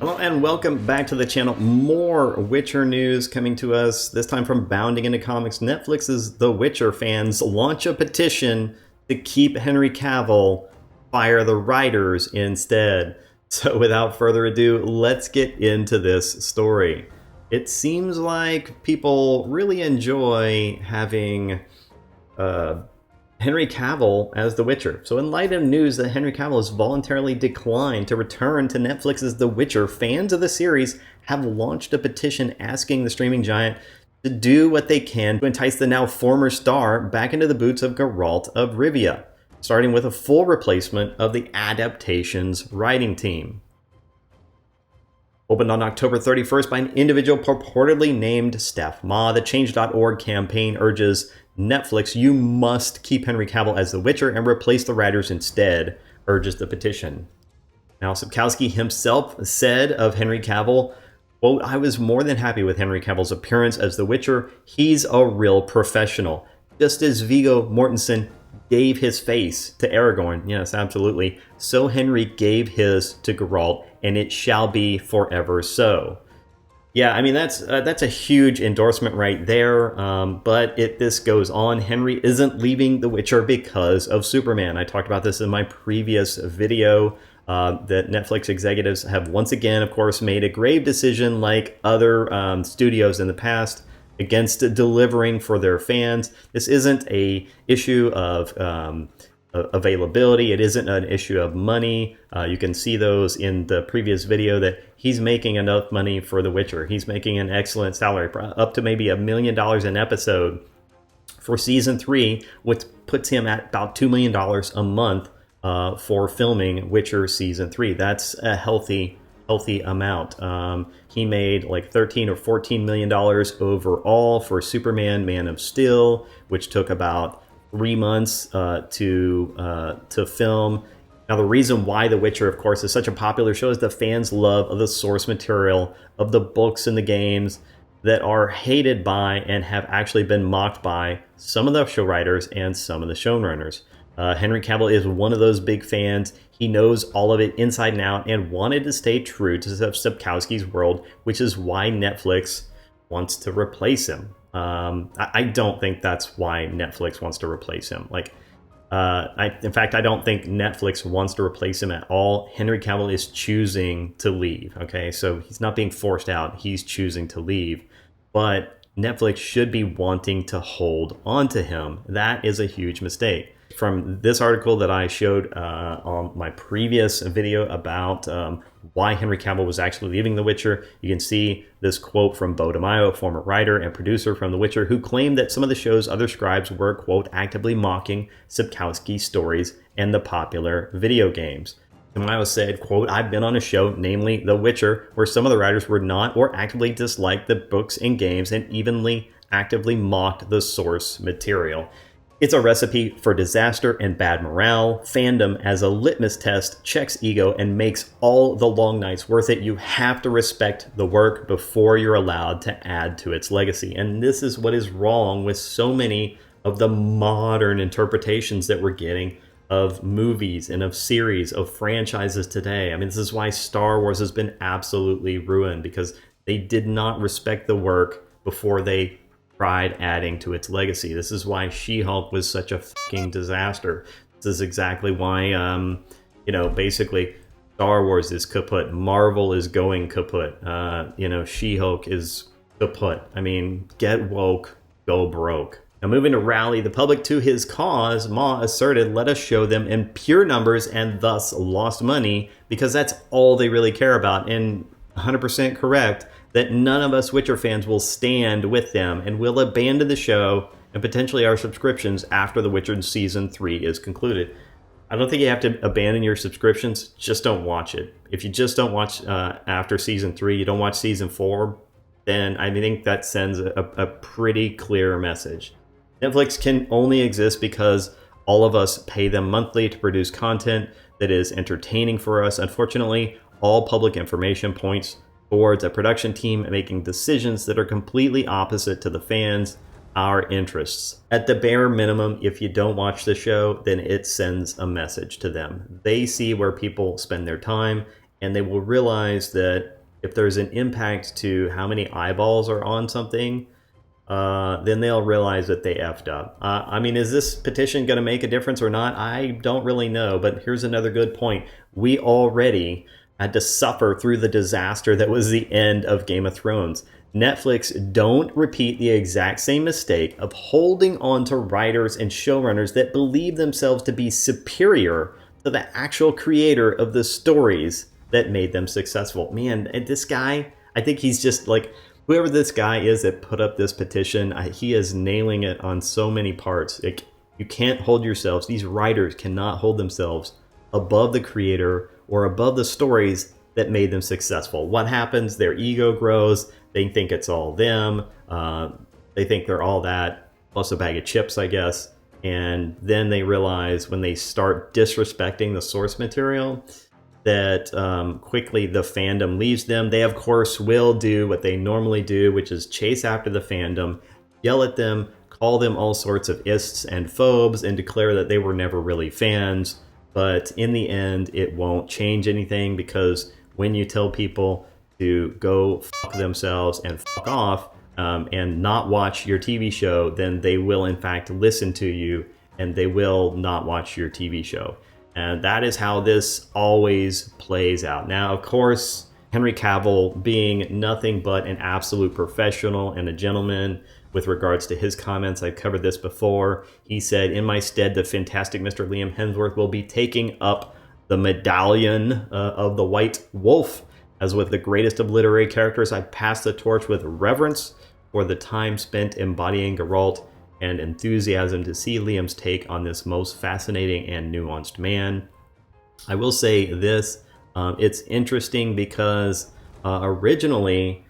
Hello and welcome back to the channel. More Witcher news coming to us, this time from Bounding into Comics. Netflix's The Witcher fans launch a petition to keep Henry Cavill, fire the writers instead. So without further ado, let's get into this story. It seems like people really enjoy having Henry Cavill as The Witcher. So in light of news that Henry Cavill has voluntarily declined to return to Netflix's The Witcher, fans of the series have launched a petition asking the streaming giant to do what they can to entice the now former star back into the boots of Geralt of Rivia, starting with a full replacement of the adaptation's writing team. Opened on October 31st by an individual purportedly named Steph Ma, the Change.org campaign urges Netflix, you must keep Henry Cavill as The Witcher and replace the writers instead, urges the petition. Now, Sapkowski himself said of Henry Cavill, quote, I was more than happy with Henry Cavill's appearance as The Witcher. He's a real professional. Just as Viggo Mortensen gave his face to Aragorn, yes, absolutely, so Henry gave his to Geralt, and it shall be forever so. Yeah, I mean, that's a huge endorsement right there, but this goes on. Henry isn't leaving The Witcher because of Superman. I talked about this in my previous video, that Netflix executives have once again, of course, made a grave decision like other studios in the past against delivering for their fans. This isn't a issue of availability. It isn't an issue of money. You can see those in the previous video that he's making enough money for The Witcher. He's making an excellent salary, up to maybe $1 million an episode for season 3, which puts him at about $2 million a month for filming Witcher season 3. That's a healthy amount. He made like $13 or $14 million overall for Superman Man of Steel, which took about 3 months to film. Now, the reason why The Witcher, of course, is such a popular show is the fans' love of the source material of the books and the games that are hated by and have actually been mocked by some of the show writers and some of the showrunners. Henry Cavill is one of those big fans. He knows all of it inside and out and wanted to stay true to Sapkowski's world, which is why Netflix wants to replace him. I don't think that's why Netflix wants to replace him. In fact, I don't think Netflix wants to replace him at all. Henry Cavill is choosing to leave. Okay, so he's not being forced out. He's choosing to leave. But Netflix should be wanting to hold on to him. That is a huge mistake. From this article that I showed on my previous video about why Henry Cavill was actually leaving The Witcher, you can see this quote from Bo DeMaio, a former writer and producer from The Witcher, who claimed that some of the show's other scribes were, quote, actively mocking Sapkowski's stories and the popular video games. DeMaio said, quote, I've been on a show, namely The Witcher, where some of the writers were not or actively disliked the books and games and evenly actively mocked the source material. It's a recipe for disaster and bad morale. Fandom, as a litmus test, checks ego and makes all the long nights worth it. You have to respect the work before you're allowed to add to its legacy. And this is what is wrong with so many of the modern interpretations that we're getting of movies and of series, of franchises today. I mean, this is why Star Wars has been absolutely ruined, because they did not respect the work before they tried adding to its legacy. This is why She-Hulk was such a fucking disaster. This is exactly why, basically Star Wars is kaput. Marvel is going kaput. She-Hulk is kaput. I mean, get woke, go broke. Now, moving to rally the public to his cause, Ma asserted, let us show them in pure numbers and thus lost money, because that's all they really care about. And 100% correct that none of us Witcher fans will stand with them and will abandon the show and potentially our subscriptions after The Witcher Season 3 is concluded. I don't think you have to abandon your subscriptions, just don't watch it. If you just don't watch after Season 3, you don't watch Season 4, then I think that sends a pretty clear message. Netflix can only exist because all of us pay them monthly to produce content that is entertaining for us. Unfortunately, all public information points towards a production team making decisions that are completely opposite to the fans, our interests. At the bare minimum, if you don't watch the show, then it sends a message to them. They see where people spend their time, and they will realize that if there's an impact to how many eyeballs are on something, then they'll realize that they effed up. I mean, is this petition going to make a difference or not? I don't really know, but here's another good point. We already had to suffer through the disaster that was the end of Game of Thrones. Netflix, don't repeat the exact same mistake of holding on to writers and showrunners that believe themselves to be superior to the actual creator of the stories that made them successful. Man, and this guy, I think he's just like, whoever this guy is that put up this petition, he is nailing it on so many parts. You can't hold yourselves, these writers cannot hold themselves above the creator or above the stories that made them successful. What happens? Their ego grows. They think it's all them. They think they're all that, plus a bag of chips, I guess. And then they realize when they start disrespecting the source material that quickly the fandom leaves them. They, of course, will do what they normally do, which is chase after the fandom, yell at them, call them all sorts of ists and phobes, and declare that they were never really fans. But in the end, it won't change anything, because when you tell people to go fuck themselves and fuck off and not watch your TV show, then they will in fact listen to you, and they will not watch your TV show. And that is how this always plays out. Now, of course, Henry Cavill, being nothing but an absolute professional and a gentleman with regards to his comments, I've covered this before. He said, in my stead, the fantastic Mr. Liam Hemsworth will be taking up the medallion of the White Wolf. As with the greatest of literary characters, I pass the torch with reverence for the time spent embodying Geralt and enthusiasm to see Liam's take on this most fascinating and nuanced man. I will say this, it's interesting because originally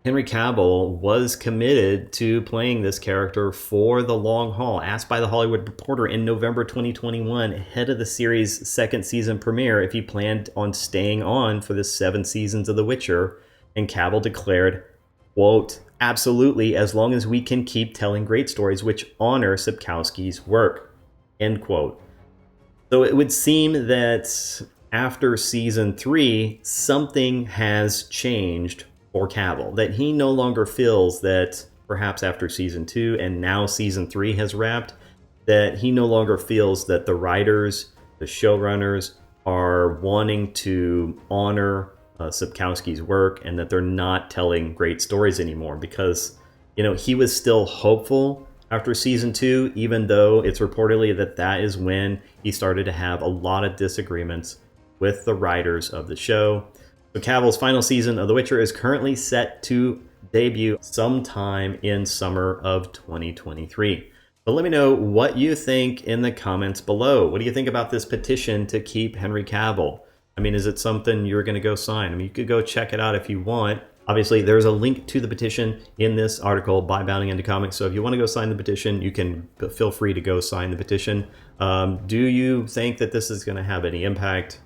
Henry Cavill was committed to playing this character for the long haul. Asked by The Hollywood Reporter in November 2021, ahead of the series' second season premiere, if he planned on staying on for the 7 seasons of The Witcher, and Cavill declared, quote, absolutely, as long as we can keep telling great stories which honor Sapkowski's work, end quote. So it would seem that after season 3, something has changed for Cavill, that he no longer feels that perhaps after season 2 and now season 3 has wrapped, that he no longer feels that the writers, the showrunners are wanting to honor Sapkowski's work, and that they're not telling great stories anymore, because, you know, he was still hopeful after season 2, even though it's reportedly that is when he started to have a lot of disagreements with the writers of the show. So Cavill's final season of The Witcher is currently set to debut sometime in summer of 2023. But let me know what you think in the comments below. What do you think about this petition to keep Henry Cavill? I mean, is it something you're going to go sign? I mean, you could go check it out if you want. Obviously, there's a link to the petition in this article by Bounding Into Comics. So if you want to go sign the petition, you can feel free to go sign the petition. Do you think that this is going to have any impact?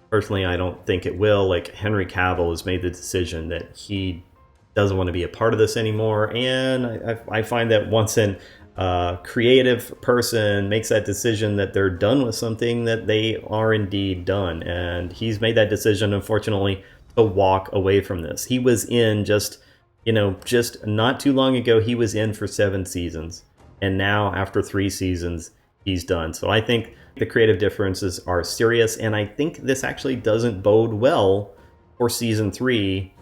Personally, I don't think it will. Like, Henry Cavill has made the decision that he doesn't want to be a part of this anymore. And I find that once an creative person makes that decision that they're done with something, that they are indeed done. And he's made that decision, unfortunately, to walk away from this. He was in just not too long ago, he was in for 7 seasons. And now after 3 seasons, he's done. So I think the creative differences are serious. And I think this actually doesn't bode well for season 3.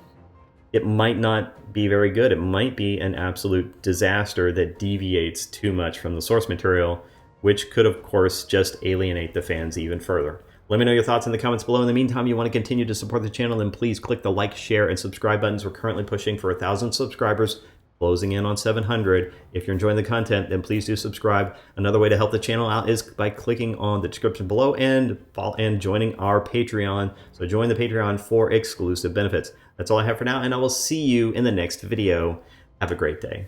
It might not be very good. It might be an absolute disaster that deviates too much from the source material, which could, of course, just alienate the fans even further. Let me know your thoughts in the comments below. In the meantime, you want to continue to support the channel, then please click the like, share, and subscribe buttons. We're currently pushing for 1,000 subscribers, closing in on 700. If you're enjoying the content, then please do subscribe. Another way to help the channel out is by clicking on the description below and joining our Patreon. So join the Patreon for exclusive benefits. That's all I have for now, and I will see you in the next video. Have a great day.